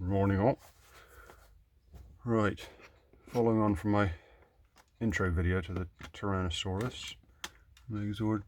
Morning all. Right, following on from my intro video to the Tyrannosaurus Megazord,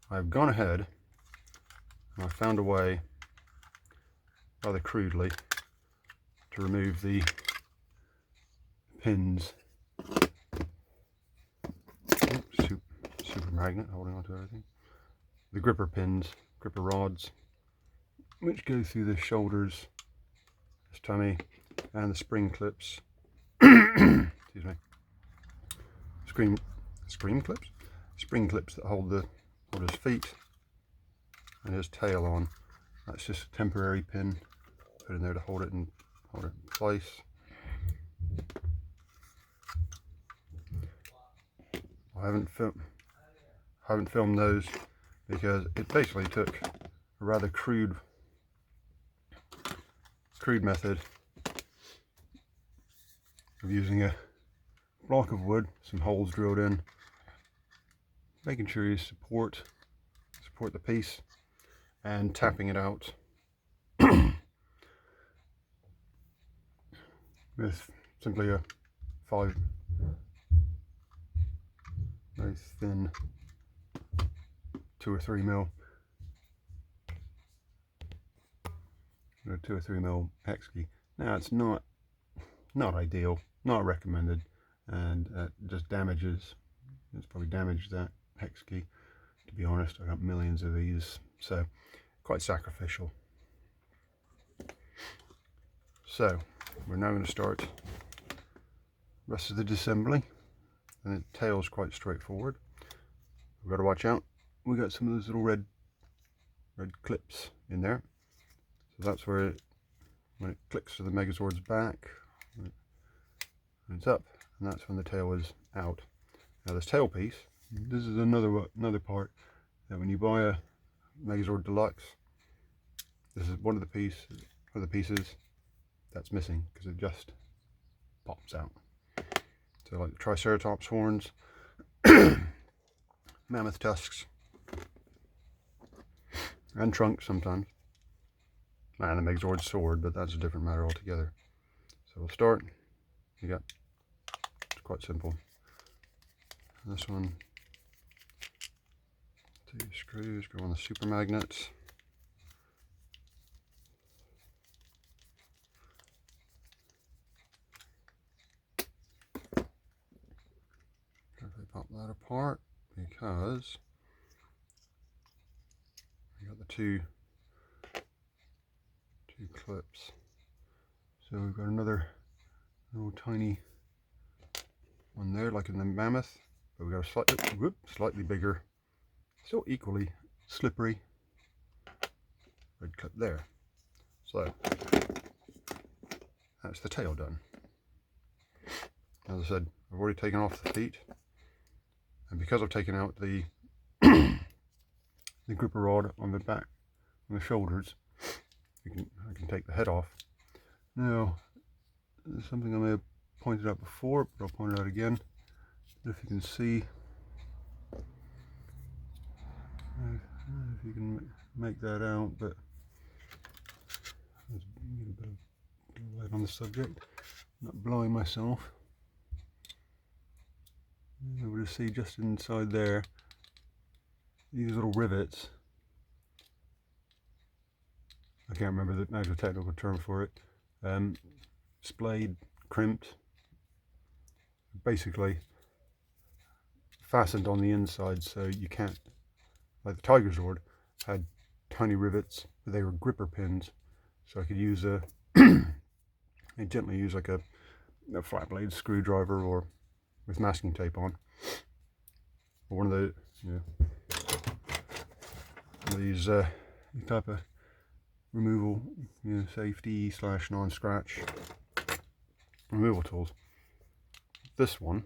I've gone ahead and I found a way, rather crudely, to remove the pins. Super magnet holding onto everything. The gripper pins, gripper rods, which go through the shoulders, this tummy, and the spring clips. Excuse me. Spring clips that hold his feet and his tail on. That's just a temporary pin put in there to hold it in place. I haven't filmed those because it basically took a rather crude method of using a block of wood, some holes drilled in, making sure you support the piece, and tapping it out with simply a very thin 2 or 3 mil hex key. Now it's not ideal, not recommended, and just damages. It's probably damaged that hex key. To be honest, I got millions of these, so quite sacrificial. So we're now going to start the rest of the disassembling, and the tail's quite straightforward. We've got to watch out. We got some of those little red clips in there, so that's where when it clicks to the Megazord's back, and it's up, and that's when the tail is out. Now this tail piece, this is another part that when you buy a Megazord Deluxe, this is one of the pieces that's missing because it just pops out. So like the Triceratops horns, mammoth tusks, and trunks sometimes, and the Megazord sword, but that's a different matter altogether. So we'll start. It's quite simple. This one, 2 screws go on the super magnets. Carefully pop that apart because we got the two clips. So we've got another little tiny one there, like in the mammoth, but we've got a slightly bigger, still equally slippery red clip there. So that's the tail done. As I said, I've already taken off the feet, and because I've taken out the the gripper rod on the back, on the shoulders, I can take the head off. Now, there's something I may have pointed out before, but I'll point it out again. If you can see, if you can make that out, but let's get a bit of light on the subject, not blowing myself. You're able to see just inside there, these little rivets. I can't remember the actual technical term for it. Splayed, crimped, basically fastened on the inside, so you can't, like the Tiger Zord had tiny rivets, but they were gripper pins, so I could use I gently use like a flat blade screwdriver or with masking tape on, or one of the these type of removal, safety / non-scratch removal tools. This one,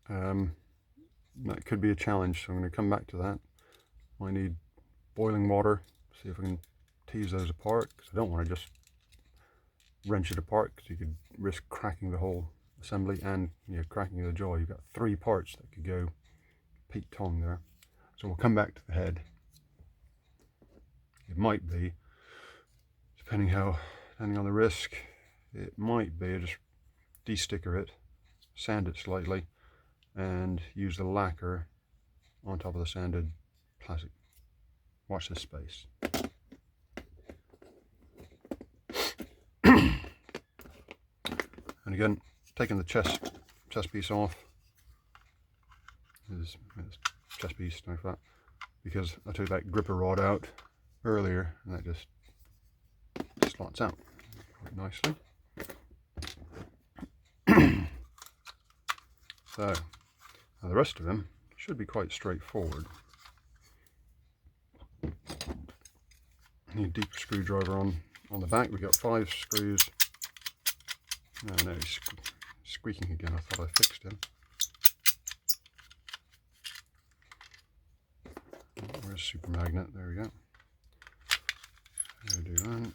that could be a challenge, so I'm going to come back to that. I need boiling water, see if I can tease those apart, because I don't want to just wrench it apart, because you could risk cracking the whole assembly and cracking the jaw. You've got 3 parts that could go Pete Tong there. So we'll come back to the head. It might be, depending on the risk, it might be just de-sticker it, sand it slightly, and use the lacquer on top of the sanded plastic. Watch this space. And again, taking the chest piece off, is chest piece like that, because I took that gripper rod out earlier and that just slots out quite nicely. So now the rest of them should be quite straightforward. Need a deeper screwdriver on the back. We've got 5 screws. Oh no, he's squeaking again. I thought I fixed him. Where's super magnet? There we go. There we do that.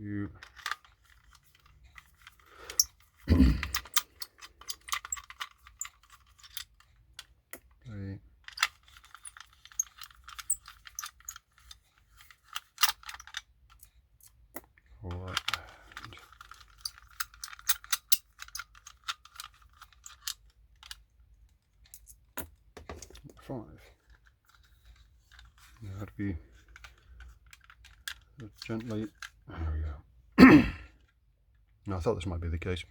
2. 3. 4. And 5. You have to be gently. There we go. Now I thought this might be the case.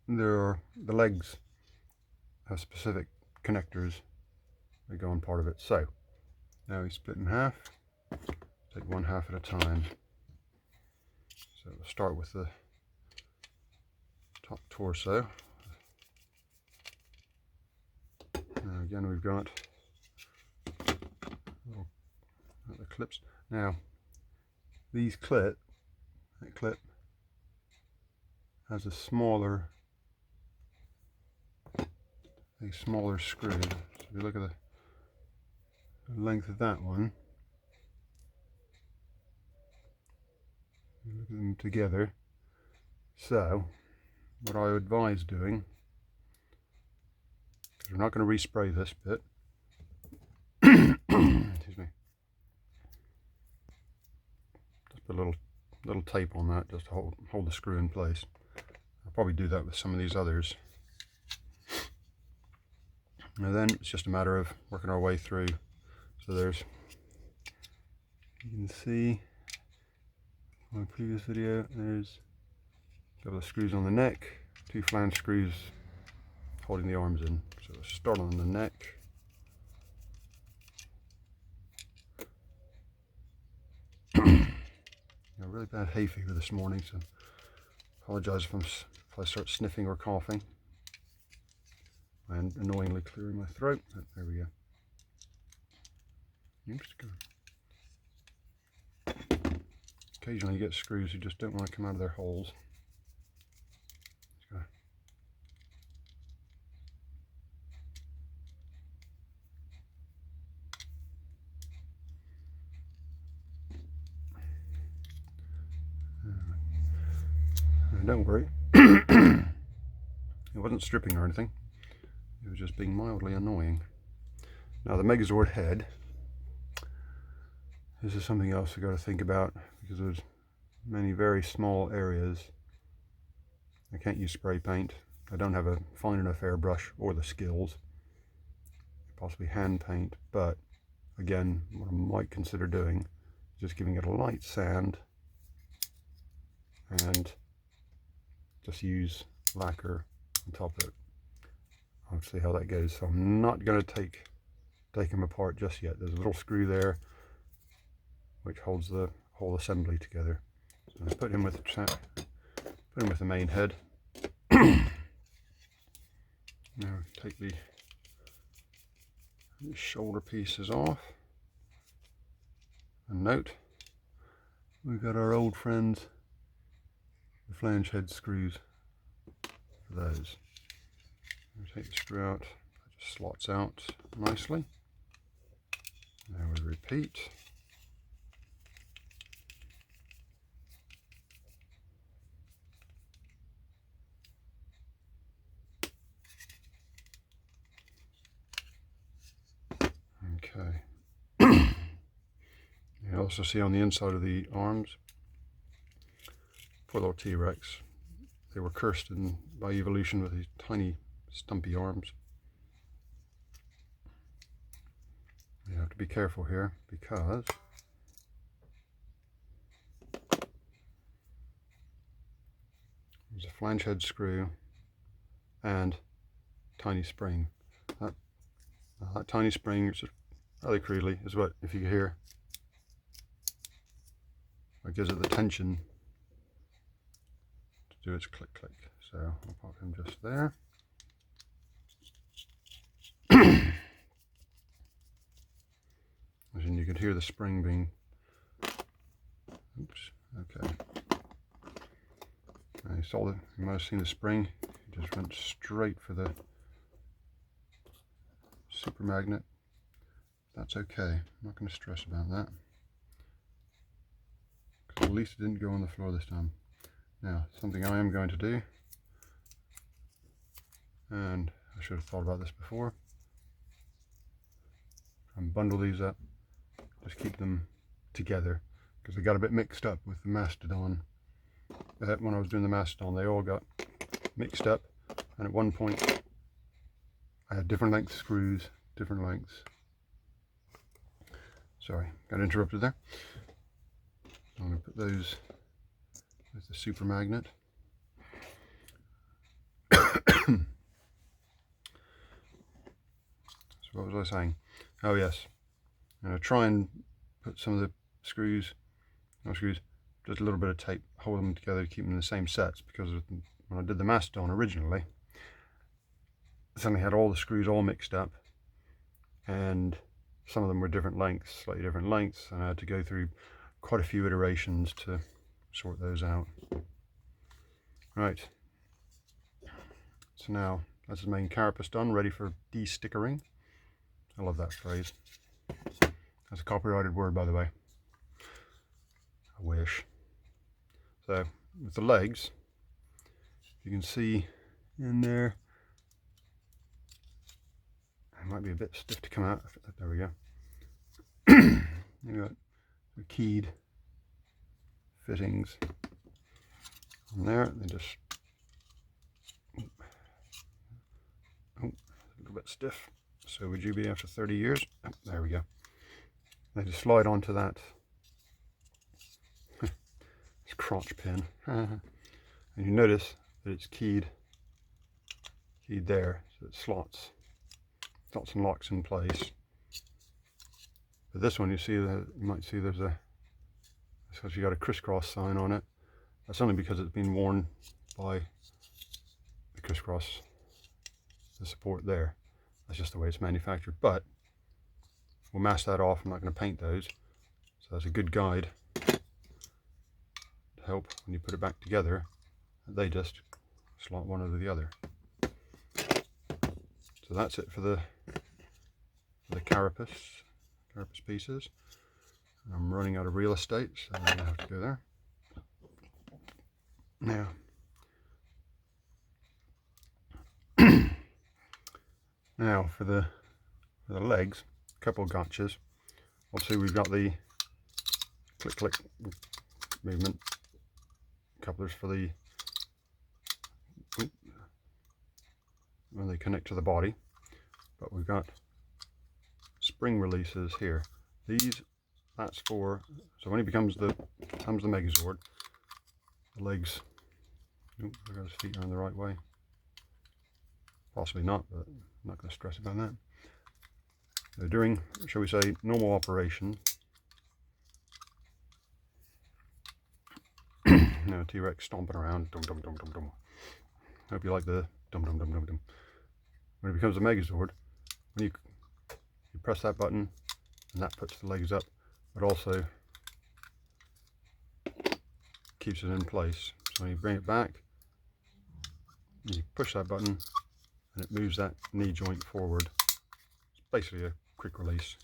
The legs have specific connectors that go on part of it. So now we split in half. Take one half at a time. So we'll start with the top torso. Now again we've got the clips. Now these that clip has a smaller screw. So if you look at the length of that one, you look at them together. So what I would advise doing, because we're not going to respray this bit, excuse me, just put a little tape on that just to hold the screw in place. I'll probably do that with some of these others. And then it's just a matter of working our way through. So you can see in my previous video, there's a couple of screws on the neck, 2 flange screws holding the arms in. So we'll start on the neck. Got a really bad hay fever this morning, so apologize if I start sniffing or coughing and annoyingly clearing my throat. But there we go. Occasionally you get screws who just don't want to come out of their holes. Don't worry, it wasn't stripping or anything, it was just being mildly annoying. Now the Megazord head, this is something else we got to think about, because there's many very small areas. I can't use spray paint, I don't have a fine enough airbrush or the skills, possibly hand paint, but again what I might consider doing is just giving it a light sand and just use lacquer on top of it. I'll see how that goes. So I'm not going to take them apart just yet. There's a little screw there which holds the whole assembly together. So I'll put him with the main head. Now take the shoulder pieces off. And note, we've got our old friends, the flange head screws for those. I'll take the screw out, it just slots out nicely. Now we repeat. Okay. You also see on the inside of the arms, poor little T-Rex, they were cursed by evolution with these tiny stumpy arms. You have to be careful here because there's a flange head screw and tiny spring. That tiny spring, just rather crudely, is what, if you can hear, it gives it the tension to do its click click. So I'll pop him just there. And you can hear the spring being, oops, okay. You might have seen the spring, it just went straight for the super magnet. That's okay, I'm not going to stress about that. At least it didn't go on the floor this time. Now, something I am going to do, and I should have thought about this before, try and bundle these up, just keep them together, because they got a bit mixed up with the Mastodon. When I was doing the Mastodon, they all got mixed up, and at one point I had different length screws, different lengths. Sorry, got interrupted there. I'm going to put those with the super magnet. So what was I saying? Oh yes, I'm going to try and put some of the screws, just a little bit of tape, hold them together to keep them in the same sets, because when I did the Mastodon originally, I suddenly had all the screws all mixed up, and some of them were different lengths, slightly different lengths, and I had to go through quite a few iterations to sort those out. Right, so now that's the main carapace done, ready for de-stickering. I love that phrase. That's a copyrighted word, by the way. I wish. So with the legs, you can see in there, it might be a bit stiff to come out. There we go. You got the keyed fittings on there. They just, a little bit stiff. So would you be after 30 years? Oh, there we go. They just slide onto that crotch pin. And you notice that it's keyed there, so it slots and locks in place. But this one, you might see there's it's actually got a crisscross sign on it. That's only because it's been worn by the crisscross, the support there. That's just the way it's manufactured. But we'll mask that off. I'm not going to paint those. So that's a good guide to help when you put it back together. They just slot one over the other. So that's it for the carapace pieces. I'm running out of real estate, so I'm going to have to go there. Now for the legs, a couple of gotchas. Obviously we've got the click movement couplers for the when they connect to the body, but we've got spring releases here. That's for, so when he becomes the Megazord, the legs, look at his feet are in the right way. Possibly not, but I'm not going to stress about that. So during, shall we say, normal operation, now T-Rex stomping around, dum dum dum dum dum. Hope you like the dum dum dum dum dum. When it becomes a Megazord, when you press that button, and that puts the legs up, but also keeps it in place. So when you bring it back, you push that button, and it moves that knee joint forward. It's basically a quick release.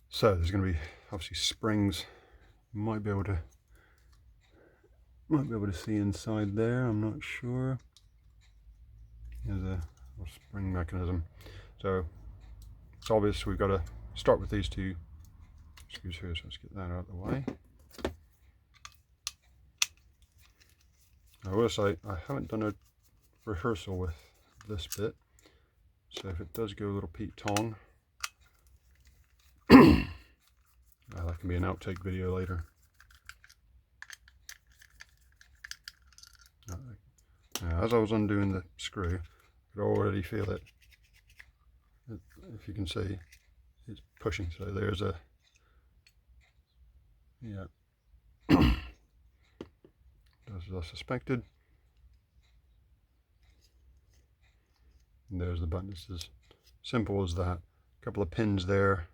So there's going to be obviously springs. You might be able to see inside there. I'm not sure. There's a spring mechanism. So it's obvious we've got to start with these two screws here, so let's get that out of the way. I will say I haven't done a rehearsal with this bit, so if it does go a little Pete-tong, that can be an outtake video later. Now, as I was undoing the screw, I could already feel it. If you can see, it's pushing. So there's a, yeah, as I suspected. And there's the button. It's as simple as that. A couple of pins there,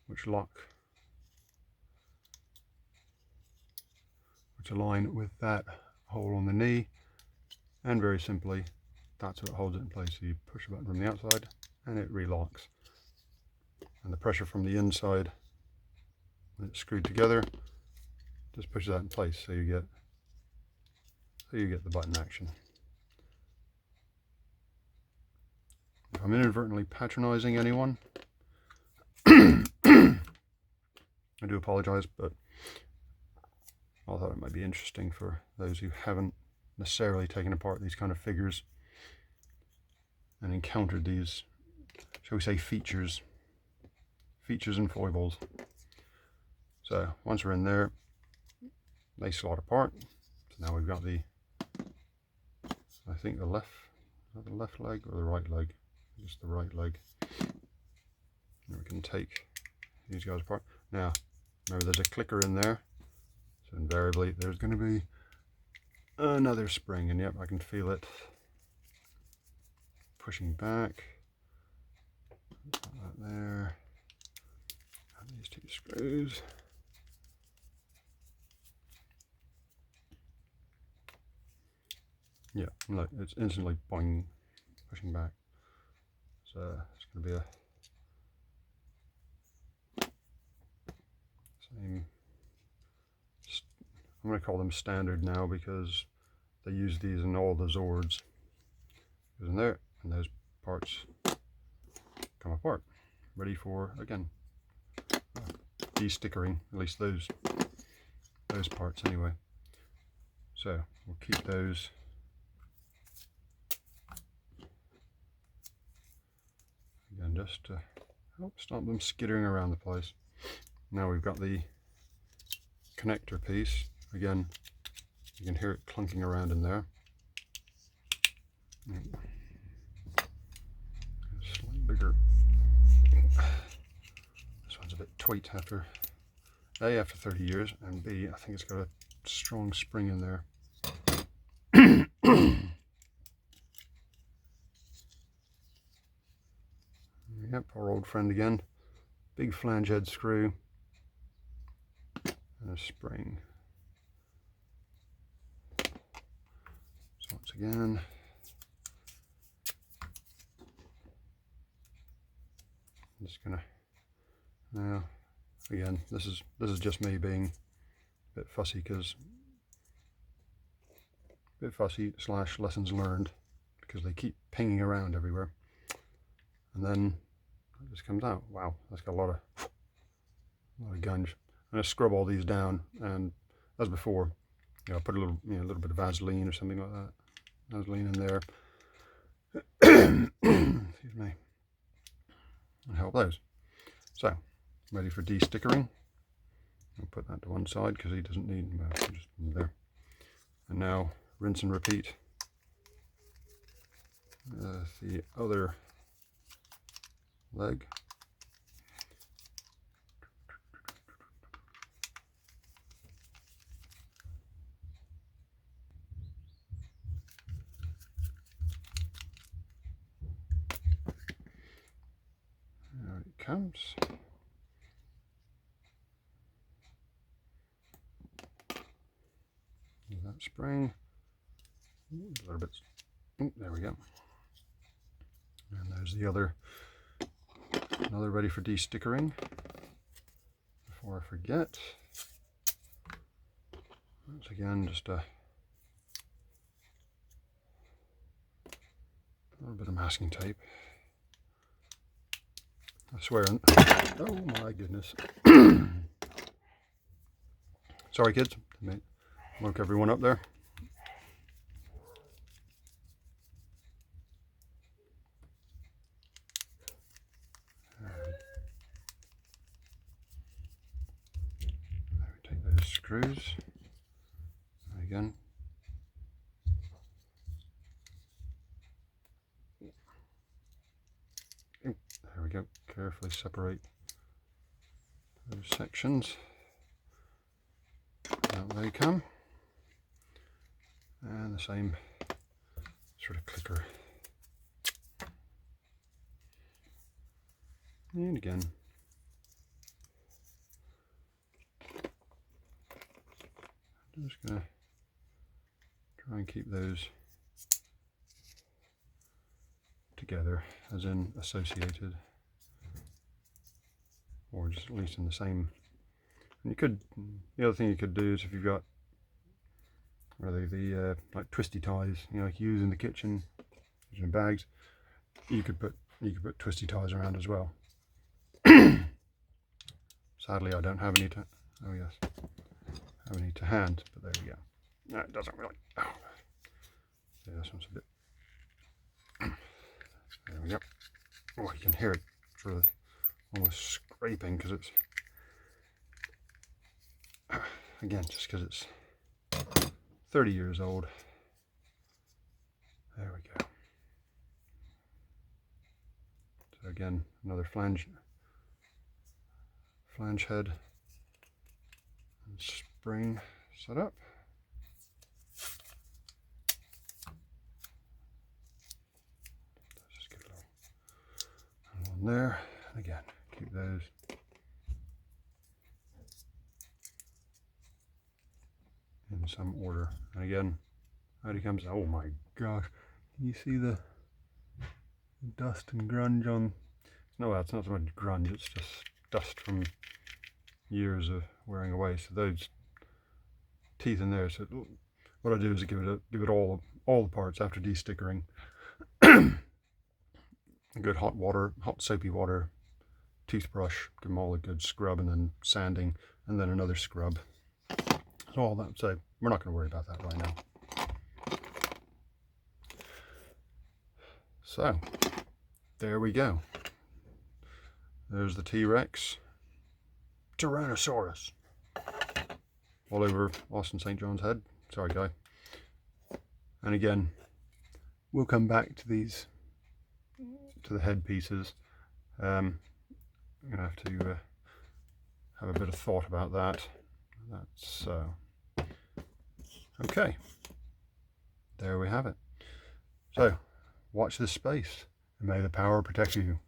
which lock, which align with that hole on the knee, and very simply, that's what holds it in place. So you push a button from the outside, and it relocks. And the pressure from the inside, when it's screwed together, just pushes that in place. So you get the button action. If I'm inadvertently patronizing anyone, I do apologize, but I thought it might be interesting for those who haven't necessarily taken apart these kind of figures and encountered these, shall we say, features and foibles. So once we're in there, they slot apart. So now we've got the, I think the left, is that the left leg or the right leg? Just the right leg. And we can take these guys apart. Now, remember there's a clicker in there, so invariably there's going to be another spring, and yep, I can feel it pushing back. Put that there. And these two screws. Yeah, look, it's instantly boing, pushing back. So it's going to be a same. I'm going to call them standard now because they use these in all the Zords. Goes in there, and those parts come apart, ready for, again, de-stickering, at least those parts anyway. So we'll keep those. Again, just to help stop them skittering around the place. Now we've got the connector piece. Again, you can hear it clunking around in there. Slightly bigger. This one's a bit tweaked after A, after 30 years, and B, I think it's got a strong spring in there. Yep, our old friend again. Big flange head screw and a spring. So once again, I'm just gonna, now again, this is just me being a bit fussy, / lessons learned, because they keep pinging around everywhere, and then it just comes out. Wow, that's got a lot of gunge. I'm gonna scrub all these down, and as before, put a little, a little bit of Vaseline or something like that. Vaseline in there. Excuse me. And help those. So, ready for de-stickering. I'll put that to one side because he doesn't need, well, just there. And now rinse and repeat. The other leg. There it comes. That spring. A little bit. Oh, there we go. And there's the other. Another ready for de-stickering. Before I forget, once again, just a little bit of masking tape. I swear. Oh my goodness. Sorry kids, woke everyone up there. Take those screws again. There we go. Carefully separate those sections. Out they come. And the same sort of clicker. And again. I'm just going to try and keep those together, as in associated, or just at least in the same. And you could, the other thing you could do is if you've got, what are they, the like twisty ties, you know, like you use in the kitchen bags, you could put twisty ties around as well. Sadly, I don't have any to. Oh yes, have any to hand, but there we go. No, it doesn't really. Oh. Yeah, this one's a bit. There we go. Oh, you can hear it sort of almost scraping because it's, again, just because it's 30 years old. There we go. So again, another flange head and spring set up. Just get a little one there, and again, keep those in some order. And again, out he comes. Oh my gosh, can you see the dust and grunge on? No, it's not so much grunge, it's just dust from years of wearing away. So those teeth in there. So what I do is give it all the parts after de-stickering. A good hot soapy water toothbrush, give them all a good scrub, and then sanding, and then another scrub. So all that. So we're not going to worry about that right now. So there we go. There's the T-Rex, Tyrannosaurus, all over Austin St. John's head. Sorry, guy. And again, we'll come back to these, to the head pieces. I'm gonna have to have a bit of thought about that. That's okay. There we have it. So, watch this space, and may the power protect you.